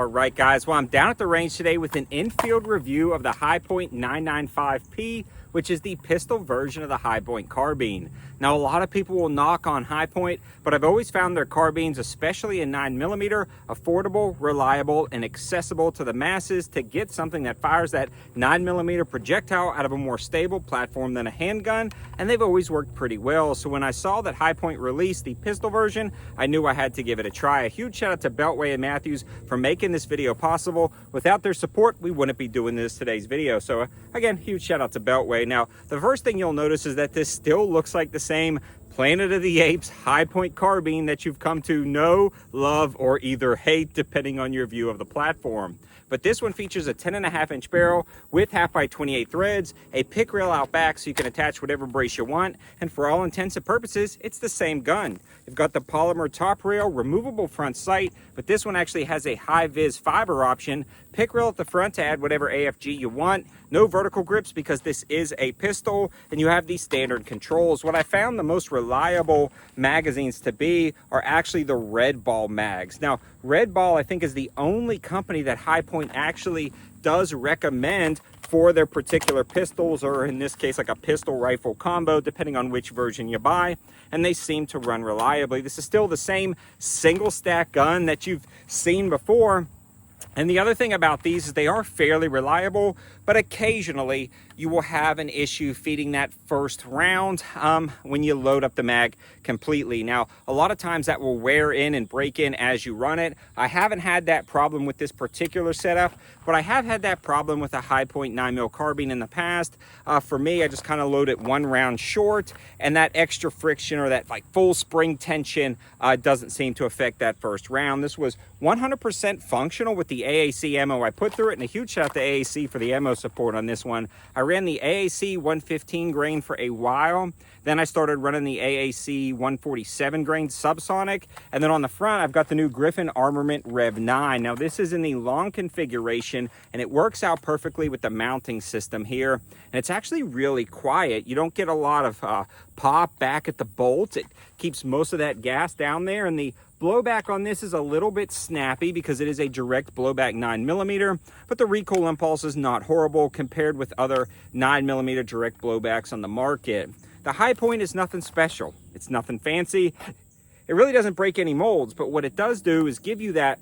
Right, guys, well, I'm down at the range today with an in-field review of the Hi-Point 995P, which is the pistol version of the Hi-Point carbine. Now, a lot of people will knock on Hi-Point, but I've always found their carbines, especially in 9mm, affordable, reliable, and accessible to the masses to get something that fires that 9mm projectile out of a more stable platform than a handgun, and they've always worked pretty well. So when I saw that Hi-Point released the pistol version, I knew I had to give it a try. A huge shout out to Beltway and Mathews for making this video possible. Without their support, we wouldn't be doing today's video. So again, huge shout out to Beltway. Now, the first thing you'll notice is that this still looks like the same Planet of the Apes Hi-Point carbine that you've come to know, love, or either hate, depending on your view of the platform. But this one features a 10.5-inch barrel with 1/2x28 threads, a pick rail out back so you can attach whatever brace you want, and for all intents and purposes, it's the same gun. You've got the polymer top rail, removable front sight, but this one actually has a high-vis fiber option, pick rail at the front to add whatever AFG you want, no vertical grips because this is a pistol, and you have these standard controls. What I found the most reliable magazines to be are actually the Red Ball mags. Now, Red Ball, I think, is the only company that Hi-Point actually does recommend for their particular pistols, or in this case, like a pistol rifle combo, depending on which version you buy, and they seem to run reliably. This is still the same single stack gun that you've seen before. And the other thing about these is they are fairly reliable, but occasionally you will have an issue feeding that first round when you load up the mag completely. Now, a lot of times that will wear in and break in as you run it. I haven't had that problem with this particular setup, but I have had that problem with a Hi-Point 9mm carbine in the past. For me, I just kind of load it one round short, and that extra friction or that like full spring tension doesn't seem to affect that first round. This was 100% functional with the AAC ammo I put through it, and a huge shout out to AAC for the ammo support on this one. I ran the AAC 115 grain for a while. Then I started running the AAC 147 grain subsonic. And then on the front, I've got the new Griffin Armament Rev 9. Now, this is in the long configuration, and it works out perfectly with the mounting system here. And it's actually really quiet. You don't get a lot of pop back at the bolt. It keeps most of that gas down there, and the blowback on this is a little bit snappy because it is a direct blowback 9mm, but the recoil impulse is not horrible compared with other 9mm direct blowbacks on the market. The Hi-Point is nothing special. It's nothing fancy. It really doesn't break any molds, but what it does do is give you the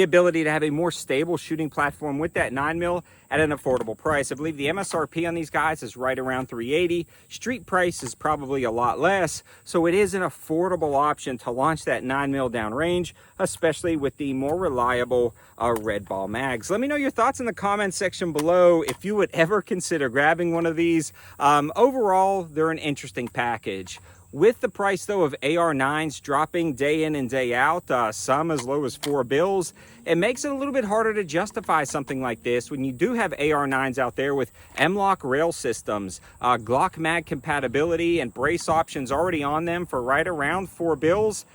ability to have a more stable shooting platform with that 9mm at an affordable price. I believe the MSRP on these guys is right around $380. Street price is probably a lot less, so it is an affordable option to launch that 9mm downrange, especially with the more reliable Red Ball mags. Let me know your thoughts in the comments section below if you would ever consider grabbing one of these. Overall, they're an interesting package. With the price, though, of AR9s dropping day in and day out, some as low as $4, it makes it a little bit harder to justify something like this when you do have AR9s out there with M-LOK rail systems, Glock mag compatibility, and brace options already on them for right around $4.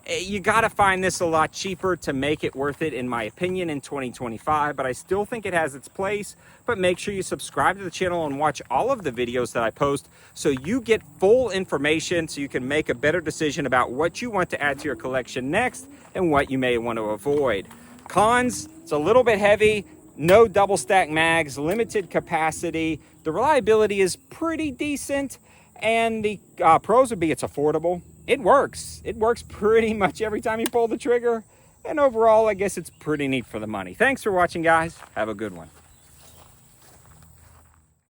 You got to find this a lot cheaper to make it worth it, in my opinion, in 2025, but I still think it has its place. But make sure you subscribe to the channel and watch all of the videos that I post so you get full information so you can make a better decision about what you want to add to your collection next and what you may want to avoid. Cons, it's a little bit heavy, no double stack mags, limited capacity. The reliability is pretty decent, and the pros would be it's affordable. It works. It works pretty much every time you pull the trigger. And overall, I guess it's pretty neat for the money. Thanks for watching, guys. Have a good one.